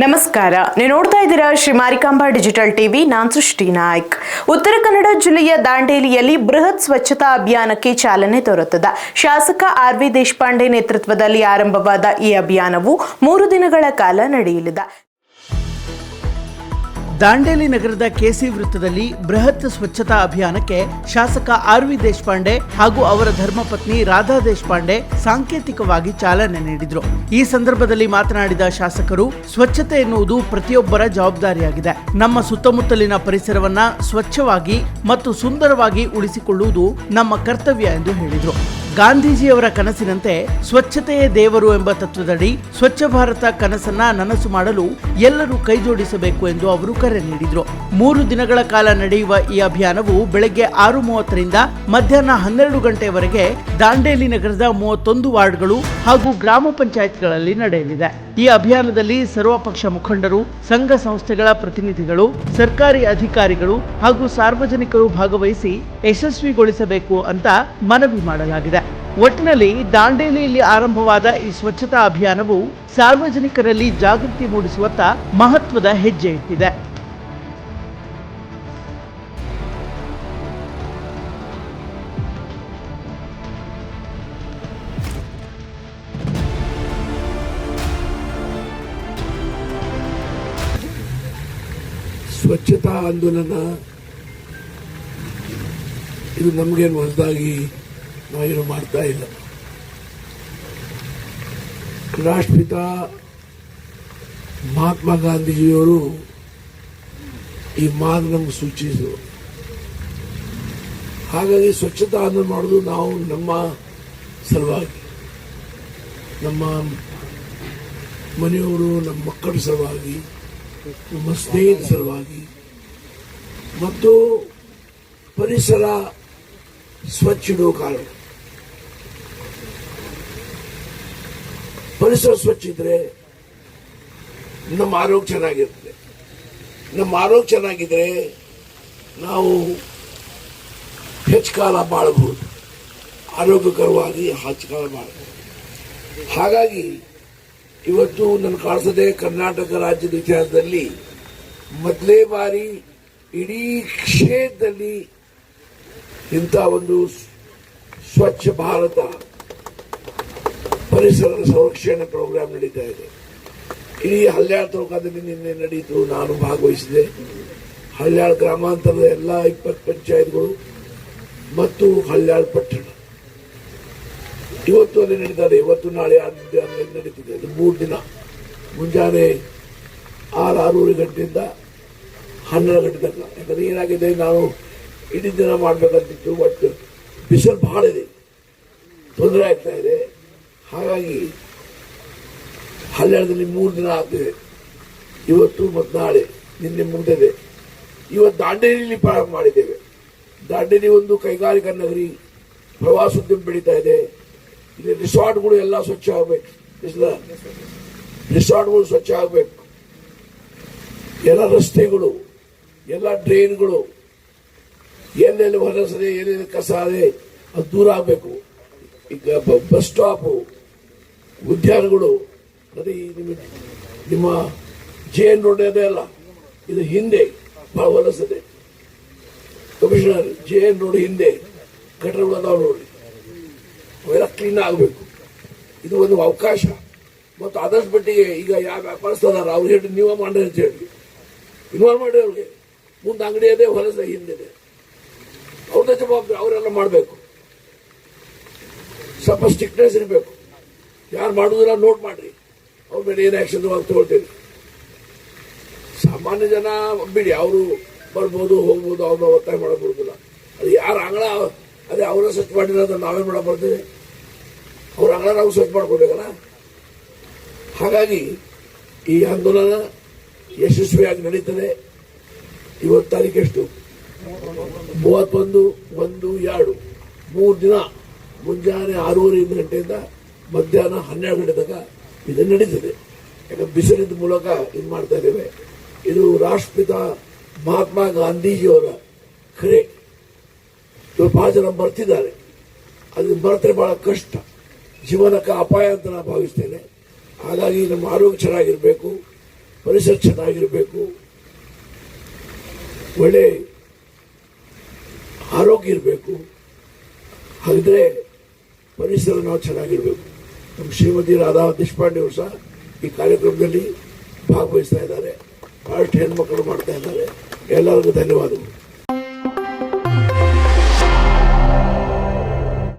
ನಮಸ್ಕಾರ, ನೀವು ನೋಡ್ತಾ ಇದ್ದೀರಾ ಶ್ರೀ ಮಾರಿಕಾಂಬಾ ಡಿಜಿಟಲ್ ಟಿವಿ. ನಾನು ಸೃಷ್ಟಿ ನಾಯ್ಕ್. ಉತ್ತರ ಕನ್ನಡ ಜಿಲ್ಲೆಯ ದಾಂಡೇಲಿಯಲ್ಲಿ ಬೃಹತ್ ಸ್ವಚ್ಛತಾ ಅಭಿಯಾನಕ್ಕೆ ಚಾಲನೆ ದೊರೆತಿದೆ. ಶಾಸಕ ಆರ್.ವಿ. ದೇಶಪಾಂಡೆ ನೇತೃತ್ವದಲ್ಲಿ ಆರಂಭವಾದ ಈ ಅಭಿಯಾನವು 3 ದಿನಗಳ ಕಾಲ ನಡೆಯಲಿದೆ. ದಾಂಡೇಲಿ ನಗರದ ಕೆಸಿ ವೃತ್ತದಲ್ಲಿ ಬೃಹತ್ ಸ್ವಚ್ಛತಾ ಅಭಿಯಾನಕ್ಕೆ ಶಾಸಕ ಆರ್.ವಿ. ದೇಶಪಾಂಡೆ ಹಾಗೂ ಅವರ ಧರ್ಮಪತ್ನಿ ರಾಧಾ ದೇಶಪಾಂಡೆ ಸಾಂಕೇತಿಕವಾಗಿ ಚಾಲನೆ ನೀಡಿದರು. ಈ ಸಂದರ್ಭದಲ್ಲಿ ಮಾತನಾಡಿದ ಶಾಸಕರು, ಸ್ವಚ್ಛತೆ ಎನ್ನುವುದು ಪ್ರತಿಯೊಬ್ಬರ ಜವಾಬ್ದಾರಿಯಾಗಿದೆ. ನಮ್ಮ ಸುತ್ತಮುತ್ತಲಿನ ಪರಿಸರವನ್ನ ಸ್ವಚ್ಛವಾಗಿ ಮತ್ತು ಸುಂದರವಾಗಿ ಉಳಿಸಿಕೊಳ್ಳುವುದು ನಮ್ಮ ಕರ್ತವ್ಯ ಎಂದು ಹೇಳಿದರು. ಗಾಂಧೀಜಿಯವರ ಕನಸಿನಂತೆ ಸ್ವಚ್ಛತೆಯೇ ದೇವರು ಎಂಬ ತತ್ವದಡಿ ಸ್ವಚ್ಛ ಭಾರತ ಕನಸನ್ನ ನನಸು ಮಾಡಲು ಎಲ್ಲರೂ ಕೈಜೋಡಿಸಬೇಕು ಎಂದು ಅವರು ಕರೆ ನೀಡಿದರು. 3 ದಿನಗಳ ಕಾಲ ನಡೆಯುವ ಈ ಅಭಿಯಾನವು ಬೆಳಗ್ಗೆ 6:30ರಿಂದ ಮಧ್ಯಾಹ್ನ 12 ಗಂಟೆಯವರೆಗೆ ದಾಂಡೇಲಿ ನಗರದ 31 ವಾರ್ಡ್ಗಳು ಹಾಗೂ ಗ್ರಾಮ ಪಂಚಾಯತ್ಗಳಲ್ಲಿ ನಡೆಯಲಿದೆ. ಈ ಅಭಿಯಾನದಲ್ಲಿ ಸರ್ವಪಕ್ಷ ಮುಖಂಡರು, ಸಂಘ ಸಂಸ್ಥೆಗಳ ಪ್ರತಿನಿಧಿಗಳು, ಸರ್ಕಾರಿ ಅಧಿಕಾರಿಗಳು ಹಾಗೂ ಸಾರ್ವಜನಿಕರು ಭಾಗವಹಿಸಿ ಯಶಸ್ವಿಗೊಳಿಸಬೇಕು ಅಂತ ಮನವಿ ಮಾಡಲಾಗಿದೆ. ಒಟ್ಟಿನಲ್ಲಿ ದಾಂಡೇಲಿಯಲ್ಲಿ ಆರಂಭವಾದ ಈ ಸ್ವಚ್ಛತಾ ಅಭಿಯಾನವು ಸಾರ್ವಜನಿಕರಲ್ಲಿ ಜಾಗೃತಿ ಮೂಡಿಸುವತ್ತ ಮಹತ್ವದ ಹೆಜ್ಜೆ ಇಟ್ಟಿದೆ. ಸ್ವಚ್ಛತಾ ಆಂದೋಲನ ಇದು ನಮಗೇನು ಹೊಸದಾಗಿ ನಾವೇನು ಮಾಡ್ತಾ ಇಲ್ಲ. ರಾಷ್ಟ್ರಪಿತ ಮಹಾತ್ಮ ಗಾಂಧೀಜಿಯವರು ಈ ಮಾತು ನಮ್ಗೆ ಸೂಚಿಸಿದರು. ಹಾಗಾಗಿ ಸ್ವಚ್ಛತಾ ಆಂದೋಲನ ಮಾಡೋದು ನಾವು ನಮ್ಮ ಸಲುವಾಗಿ, ನಮ್ಮ ಮನೆಯವರು, ನಮ್ಮ ಮಕ್ಕಳ ಸಲುವಾಗಿ, ನಮ್ಮ ಸ್ನೇಹಿತರ ಸಲುವಾಗಿ ಮತ್ತು ಪರಿಸರ ಸ್ವಚ್ಛ ಇಡುವ ಕಾರಣ. ಪರಿಸರ ಸ್ವಚ್ಛ ಇದ್ರೆ ನಮ್ಮ ಆರೋಗ್ಯ ಚೆನ್ನಾಗಿರುತ್ತೆ. ನಮ್ಮ ಆರೋಗ್ಯ ಚೆನ್ನಾಗಿದ್ರೆ ನಾವು ಹೆಚ್ಚು ಕಾಲ ಬಾಳಬಹುದು, ಆರೋಗ್ಯಕರವಾಗಿ ಹೆಚ್ಚು ಕಾಲ ಬಾಳಬಹುದು. ಹಾಗಾಗಿ ಇವತ್ತು ನನ್ನ ಕಾಣಿಸದೆ ಕರ್ನಾಟಕ ರಾಜ್ಯದ ಇತಿಹಾಸದಲ್ಲಿ ಮೊದಲೇ ಬಾರಿ ಇಡೀ ಕ್ಷೇತ್ರದಲ್ಲಿ ಇಂಥ ಒಂದು ಸ್ವಚ್ಛ ಭಾರತ ಪರಿಸರದ ಸಂರಕ್ಷಣೆ ಪ್ರೋಗ್ರಾಂ ನಡೀತಾ ಇದೆ. ಇಡೀ ಹಳ್ಯಾಳ್ ತಾಲೂಕಾದಲ್ಲಿ ನಿನ್ನೆ ನಡೀತು, ನಾನು ಭಾಗವಹಿಸಿದೆ. ಹಳ್ಯಾಳ್ ಗ್ರಾಮಾಂತರದ ಎಲ್ಲ 20 ಪಂಚಾಯತ್ಗಳು ಮತ್ತು ಹಳ್ಯಾಳ್ ಪಟ್ಟಣ ಇವತ್ತು ಅಲ್ಲಿ ನಡೀತಾರೆ. ಇವತ್ತು ನಾಳೆ ನಡೀತಿದೆ. ಅದು 3 ದಿನ ಮುಂಜಾನೆ 6-6:30 ಗಂಟೆಯಿಂದ 12 ಗಂಟೆ ತನಕ. ಯಾಕಂದ್ರೆ ಏನಾಗಿದೆ, ನಾವು ಇಡೀ ದಿನ ಮಾಡ್ಬೇಕಂತಿತ್ತು, ಬಟ್ ಬಿಸಿಲು ಬಹಳ ಇದೆ, ತೊಂದರೆ ಆಗ್ತಾ ಇದೆ. ಹಾಗಾಗಿ ಹಳ್ಯಾಳದಲ್ಲಿ 3 ದಿನ ಆಗ್ತಿದೆ. ಇವತ್ತು ಮತ್ತು ನಾಳೆ, ನಿನ್ನೆ ಮುಗಿದಿದೆ. ಇವತ್ತು ದಾಂಡೇಲಿಯಲ್ಲಿ ಪ್ರಾರಂಭ ಮಾಡಿದ್ದೇವೆ. ದಾಂಡೇಲಿ ಒಂದು ಕೈಗಾರಿಕಾ ನಗರಿ, ಪ್ರವಾಸೋದ್ಯಮ ಬೆಳೀತಾ ಇದೆ. ಇಲ್ಲಿ ರಿಸಾರ್ಟ್ಗಳು ಎಲ್ಲ ಸ್ವಚ್ಛ ಆಗಬೇಕು, ರಿಸಾರ್ಟ್ಗಳು ಸ್ವಚ್ಛ ಆಗಬೇಕು. ಎಲ್ಲ ರಸ್ತೆಗಳು, ಎಲ್ಲ ಡ್ರೈನ್ಗಳು, ಎಲ್ಲೆಲ್ಲಿ ಹೊಲಸದೆ, ಎಲ್ಲೆಲ್ಲಿ ಕಸ ಇದೆ ಅದು ದೂರ ಆಗಬೇಕು. ಈಗ ಬಸ್ ಸ್ಟಾಪು, ಉದ್ಯಾನಗಳು, ಅದೇ ನಿಮ್ಮ JN ರೋಡ್ ಅದೇ ಅಲ್ಲ, ಇದು ಹಿಂದೆ ಬಹಳ ಹೊಲಸದೆ. ಕಮಿಷನರ್, JN ರೋಡ್ ಹಿಂದೆ ಗಟರ್ಗಳು ಅದಾವ ನೋಡಿ, ಅವೆಲ್ಲ ಕ್ಲೀನ್ ಆಗಬೇಕು. ಇದು ಒಂದು ಅವಕಾಶ. ಮತ್ತು ಆದಷ್ಟು ಮಟ್ಟಿಗೆ ಈಗ ಯಾವ ವ್ಯಾಪಾರಸ್ಥರ ಅವ್ರು ಹೇಳಿ ನೀವೇ ಮಾಡಿ ಅಂತ ಹೇಳಿ ಇನ್ವಾಲ್ವ್ ಮಾಡಿ, ಅವ್ರಿಗೆ ಮುಂದೆ ಅಂಗಡಿ ಇದೆ, ಹೊಲಸ ಹಿಂದಿದೆ, ಅವ್ರದ್ದೇ ಜವಾಬ್ದಾರಿ, ಅವರೆಲ್ಲ ಮಾಡಬೇಕು. ಸ್ವಲ್ಪ ಸ್ಟ್ರಿಕ್ಟ್ನೆಸ್ ಇರಬೇಕು. ಯಾರು ಮಾಡುದಿಲ್ಲ ನೋಟ್ ಮಾಡ್ರಿ, ಅವ್ರ ಮೇಲೆ ಏನು ಆಕ್ಷನ್ ತಗೊಳ್ತೇನೆ. ಸಾಮಾನ್ಯ ಜನ ಬಿಡಿ, ಅವರು ಬರ್ಬೋದು ಹೋಗ್ಬೋದು, ಅವ್ರನ್ನ ಒತ್ತಾಯ ಮಾಡಬಹುದಿಲ್ಲ. ಅದು ಯಾರು ಅಂಗಳ ಅದೇ ಅವರ ಸ್ವಚ್ಛ ಮಾಡಿರೋದ್ರೆ ನಾವೇನು ಮಾಡಕ್ ಬರ್ತೇವೆ? ಅವ್ರ ಅಂಗಳ ನಾವು ಸ್ವಚ್ಛ ಮಾಡ್ಕೊಬೇಕಲ್ಲ. ಹಾಗಾಗಿ ಈ ಆಂದೋಲನ ಯಶಸ್ವಿಯಾಗಿ ನಡೀತದೆ. ಇವತ್ತು ತಾರೀಕು ಎಷ್ಟು? 31, 1, 2 3 ದಿನ ಮುಂಜಾನೆ 6:30 ಗಂಟೆಯಿಂದ ಮಧ್ಯಾಹ್ನ 12 ಗಂಟೆ ತನಕ ಇದು ನಡೀತದೆ. ಯಾಕಂದ್ರೆ ಬಿಸಿಲಿನ ಮೂಲಕ ಇದು ಮಾಡ್ತಾ ಇದ್ದೇವೆ. ಇದು ರಾಷ್ಟ್ರಪಿತ ಮಹಾತ್ಮ ಗಾಂಧೀಜಿಯವರ ಕರೆ. ಬಹಳ ಜನ ಬರ್ತಿದ್ದಾರೆ, ಅದು ಬರ್ತರೆ ಬಹಳ ಕಷ್ಟ, ಜೀವನಕ್ಕೆ ಅಪಾಯ ಅಂತ ನಾನು ಭಾವಿಸ್ತೇನೆ. ಹಾಗಾಗಿ ನಮ್ಮ ಆರೋಗ್ಯ ಚೆನ್ನಾಗಿರಬೇಕು. ಪರಿಸರ ಚೆನ್ನಾಗಿರಬೇಕು, ಒಳ್ಳೆ ಆರೋಗ್ಯ ಇರಬೇಕು. ಹಾಗಿದ್ರೆ ಪರಿಸರ ನಾವು ಚೆನ್ನಾಗಿರ್ಬೇಕು. ನಮ್ಮ ಶ್ರೀಮತಿ ರಾಧಾ ದೇಶಪಾಂಡೆ ಅವರು ಸಹ ಈ ಕಾರ್ಯಕ್ರಮದಲ್ಲಿ ಭಾಗವಹಿಸ್ತಾ ಇದ್ದಾರೆ. ಬಹಳಷ್ಟು ಹೆಣ್ಮಕ್ಳು ಮಾಡ್ತಾ ಇದ್ದಾರೆ. ಎಲ್ಲರಿಗೂ ಧನ್ಯವಾದಗಳು.